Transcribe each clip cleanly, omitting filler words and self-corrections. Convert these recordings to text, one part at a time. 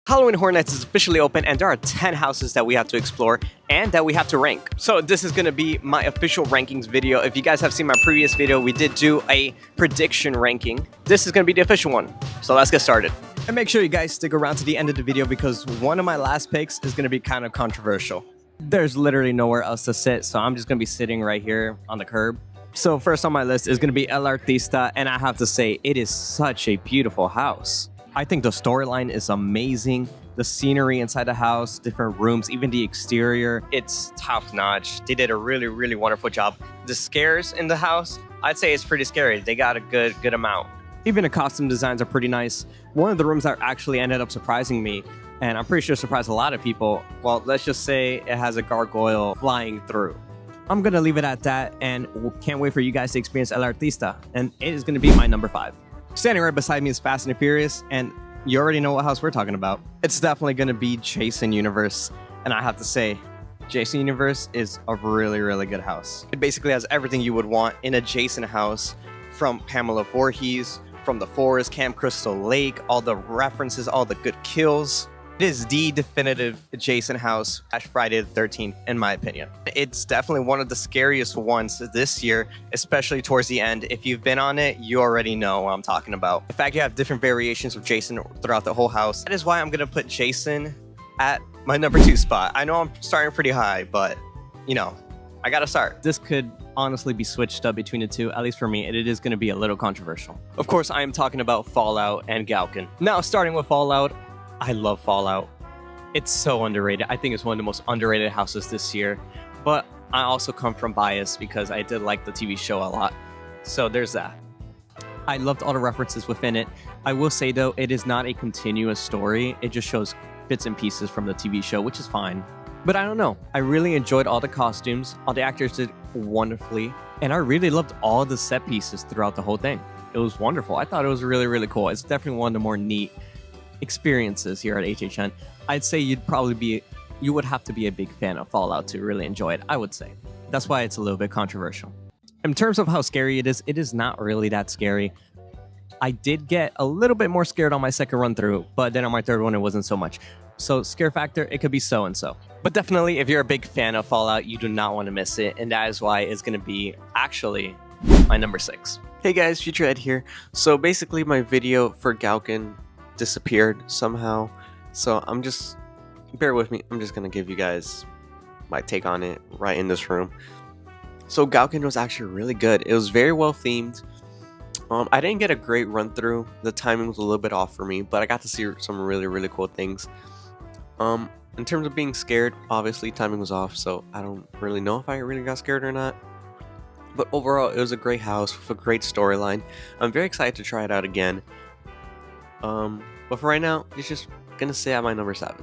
Halloween Horror Nights is officially open, and there are 10 houses that we have to explore and that we have to rank. So this is going to be my official rankings video. If you guys have seen my previous video, we did do a prediction ranking. This is going to be the official one. So let's get started. And make sure you guys stick around to the end of the video because one of my last picks is going to be kind of controversial. There's literally nowhere else to sit, so I'm just going to be sitting right here on the curb. So first on my list is going to be El Artista, and I have to say, it is such a beautiful house. I think the storyline is amazing. The scenery inside the house, different rooms, even the exterior, it's top notch. They did a really wonderful job. The scares in the house, I'd say it's pretty scary. They got a good amount. Even the costume designs are pretty nice. One of the rooms that actually ended up surprising me, and I'm pretty sure surprised a lot of people, well, let's just say it has a gargoyle flying through. I'm gonna leave it at that, and can't wait for you guys to experience El Artista, and it is gonna be my number 5. Standing right beside me is Fast and Furious, and you already know what house we're talking about. It's definitely going to be Jason Universe, and I have to say, Jason Universe is a really good house. It basically has everything you would want in a Jason house, from Pamela Voorhees, from the forest, Camp Crystal Lake, all the references, all the good kills. It is the definitive Jason house / Friday the 13th, in my opinion. It's definitely one of the scariest ones this year, especially towards the end. If you've been on it, you already know what I'm talking about. In fact, you have different variations of Jason throughout the whole house. That is why I'm going to put Jason at my number 2 spot. I know I'm starting pretty high, but, you know, I got to start. This could honestly be switched up between the two, at least for me, and it is going to be a little controversial. Of course, I am talking about Fallout and Galkin. Now, starting with Fallout, I love Fallout. It's so underrated. I think it's one of the most underrated houses this year. But I also come from bias because I did like the TV show a lot. So there's that. I loved all the references within it. I will say though, it is not a continuous story. It just shows bits and pieces from the TV show, which is fine. But I don't know. I really enjoyed all the costumes. All the actors did wonderfully. And I really loved all the set pieces throughout the whole thing. It was wonderful. I thought it was really cool. It's definitely one of the more neat experiences here at HHN. I'd say you would have to be a big fan of Fallout to really enjoy it, I would say. That's why it's a little bit controversial. In terms of how scary it is not really that scary. I did get a little bit more scared on my second run through, but then on my third one, it wasn't so much. So scare factor, it could be so and so. But definitely, if you're a big fan of Fallout, you do not want to miss it, and that is why it's going to be actually my number 6. Hey guys, Future Ed here. So basically my video for Galkin disappeared somehow, so bear with me. I'm just gonna give you guys my take on it right in this room. So Galkin was actually really good. It was very well themed. I didn't get a great run through. The timing was a little bit off for me, but I got to see some really cool things. In terms of being scared, obviously timing was off, so I don't really know if I really got scared or not. But overall, it was a great house with a great storyline. I'm very excited to try it out again. But for right now, it's just gonna stay at my number 7.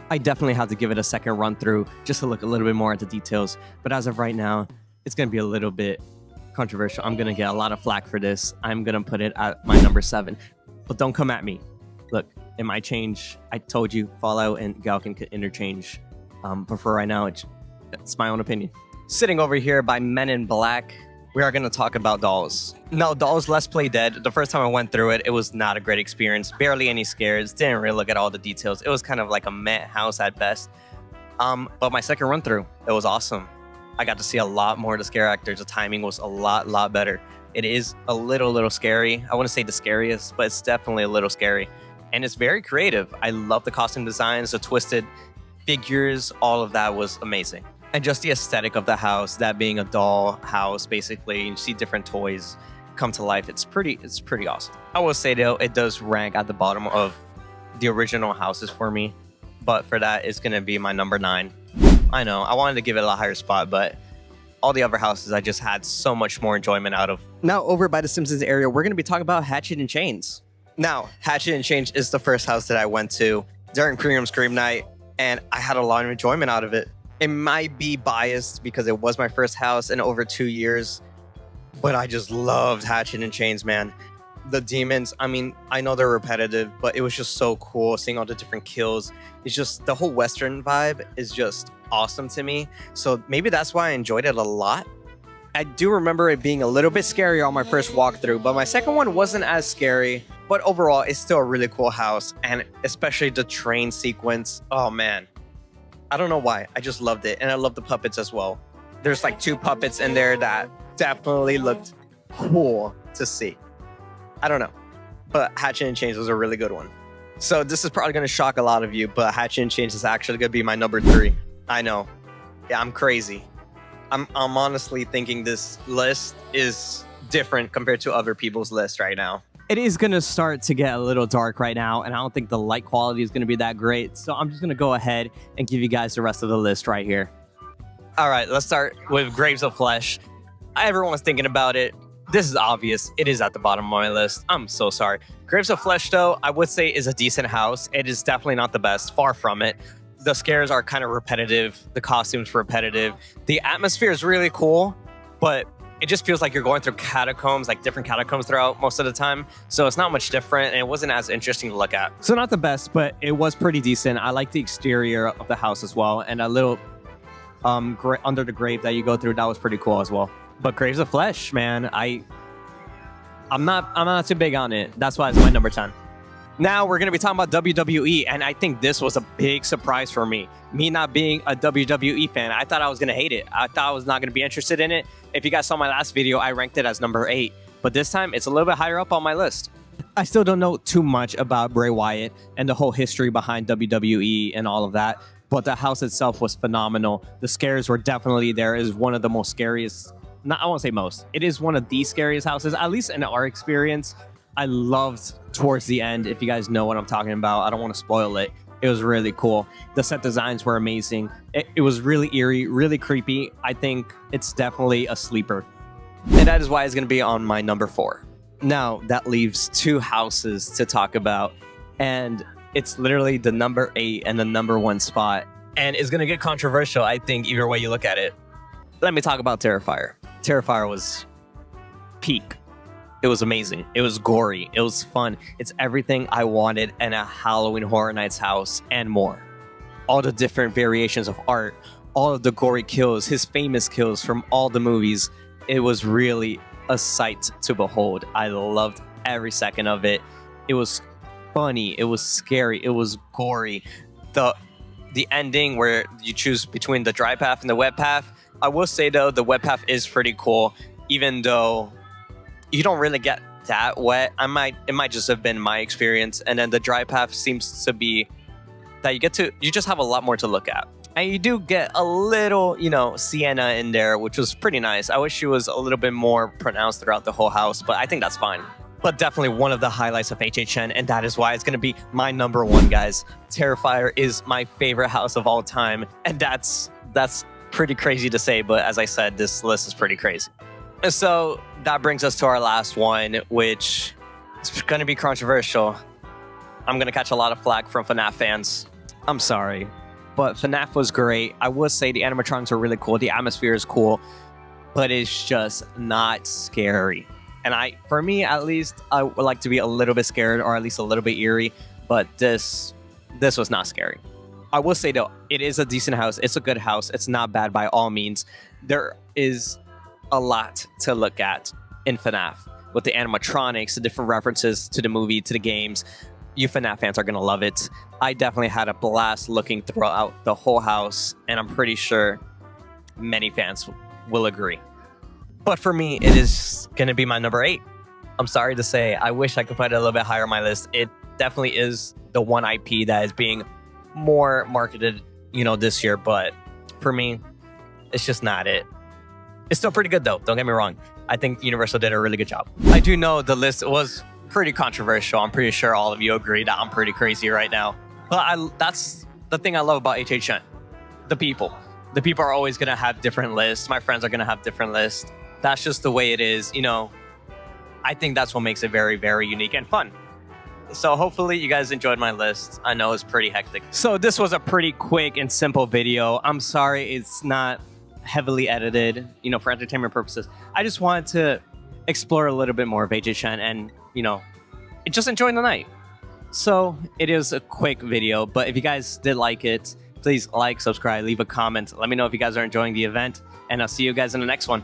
I definitely have to give it a second run through just to look a little bit more at the details. But as of right now, it's gonna be a little bit controversial. I'm gonna get a lot of flack for this. I'm gonna put it at my number 7. But don't come at me. Look, it might change. I told you Fallout and Galkin could interchange. But for right now, it's my own opinion. Sitting over here by Men in Black, we are going to talk about Dolls. Now, Dolls Let's Play Dead, the first time I went through it, it was not a great experience. Barely any scares. Didn't really look at all the details. It was kind of like a meh house at best. But my second run through, it was awesome. I got to see a lot more of the scare actors. The timing was a lot better. It is a little scary. I wouldn't say the scariest, but it's definitely a little scary. And it's very creative. I love the costume designs, the twisted figures, all of that was amazing. And just the aesthetic of the house, that being a doll house, basically, you see different toys come to life. It's pretty awesome. I will say though, it does rank at the bottom of the original houses for me, but for that, it's gonna be my number 9. I know, I wanted to give it a higher spot, but all the other houses I just had so much more enjoyment out of. Now, over by the Simpsons area, we're gonna be talking about Hatchet and Chains. Now, Hatchet and Chains is the first house that I went to during Premium Scream Night, and I had a lot of enjoyment out of it. It might be biased because it was my first house in over 2 years, but I just loved Hatchet and Chains, man. The demons, I mean, I know they're repetitive, but it was just so cool seeing all the different kills. It's just, the whole Western vibe is just awesome to me. So maybe that's why I enjoyed it a lot. I do remember it being a little bit scary on my first walkthrough, but my second one wasn't as scary. But overall, it's still a really cool house, and especially the train sequence. Oh man, I don't know why. I just loved it, and I love the puppets as well. There's like 2 puppets in there that definitely looked cool to see. I don't know, but Hatchet and Chains was a really good one. So this is probably going to shock a lot of you, but Hatchet and Chains is actually going to be my number 3. I know. Yeah, I'm crazy. I'm honestly thinking this list is different compared to other people's lists right now. It is going to start to get a little dark right now, and I don't think the light quality is going to be that great. So I'm just going to go ahead and give you guys the rest of the list right here. All right, let's start with Graves of Flesh. Everyone's thinking about it. This is obvious. It is at the bottom of my list. I'm so sorry. Graves of Flesh, though, I would say is a decent house. It is definitely not the best. Far from it. The scares are kind of repetitive. The costumes repetitive. The atmosphere is really cool, but it just feels like you're going through catacombs, like different catacombs throughout most of the time. So it's not much different, and it wasn't as interesting to look at. So not the best, but it was pretty decent. I like the exterior of the house as well, and a little under the grave that you go through, that was pretty cool as well. But Graves of Flesh, man, I'm not too big on it. That's why it's my number 10. Now we're gonna be talking about WWE, and I think this was a big surprise for me. Me not being a WWE fan, I thought I was gonna hate it. I thought I was not gonna be interested in it. If you guys saw my last video, I ranked it as number 8, but this time it's a little bit higher up on my list. I still don't know too much about Bray Wyatt and the whole history behind WWE and all of that, but the house itself was phenomenal. The scares were definitely there. It is one of the most scariest. I won't say most. It is one of the scariest houses, at least in our experience. I loved towards the end. If you guys know what I'm talking about, I don't want to spoil it. It was really cool. The set designs were amazing. It was really eerie, really creepy. I think it's definitely a sleeper. And that is why it's going to be on my number 4. Now, that leaves 2 houses to talk about. And it's literally the number 8 and the number 1 spot. And it's going to get controversial, I think, either way you look at it. Let me talk about Terrifier. Terrifier was peak. It was amazing. It was gory. It was fun. It's everything I wanted in a Halloween Horror Nights house and more. All the different variations of art, all of the gory kills, his famous kills from all the movies. It was really a sight to behold. I loved every second of it. It was funny. It was scary. It was gory. The ending where you choose between the dry path and the wet path, I will say, though, the wet path is pretty cool, even though you don't really get that wet. It might just have been my experience. And then the dry path seems to be that you just have a lot more to look at. And you do get a little, sienna in there, which was pretty nice. I wish she was a little bit more pronounced throughout the whole house, but I think that's fine. But definitely one of the highlights of HHN, and that is why it's going to be my number 1, guys. Terrifier is my favorite house of all time, and that's pretty crazy to say, but as I said, this list is pretty crazy. And so that brings us to our last one, which is going to be controversial. I'm going to catch a lot of flack from FNAF fans. I'm sorry, but FNAF was great. I would say the animatronics are really cool. The atmosphere is cool, but it's just not scary. And for me, at least, I would like to be a little bit scared, or at least a little bit eerie, but this was not scary. I will say, though, it is a decent house. It's a good house. It's not bad by all means. There is a lot to look at in FNAF with the animatronics, the different references to the movie, to the games. You FNAF fans are going to love it. I definitely had a blast looking throughout the whole house, and I'm pretty sure many fans will agree. But for me, it is going to be my number 8. I'm sorry to say, I wish I could put it a little bit higher on my list. It definitely is the one IP that is being more marketed, this year. But for me, it's just not it. It's still pretty good, though. Don't get me wrong. I think Universal did a really good job. I do know the list was pretty controversial. I'm pretty sure all of you agree that I'm pretty crazy right now. But that's the thing I love about HHN. The people. The people are always going to have different lists. My friends are going to have different lists. That's just the way it is. I think that's what makes it very, very unique and fun. So hopefully you guys enjoyed my list. I know it's pretty hectic. So this was a pretty quick and simple video. I'm sorry it's not heavily edited, for entertainment purposes. I just wanted to explore a little bit more of HHN and, just enjoying the night. So it is a quick video, but if you guys did like it, please like, subscribe, leave a comment. Let me know if you guys are enjoying the event, and I'll see you guys in the next one.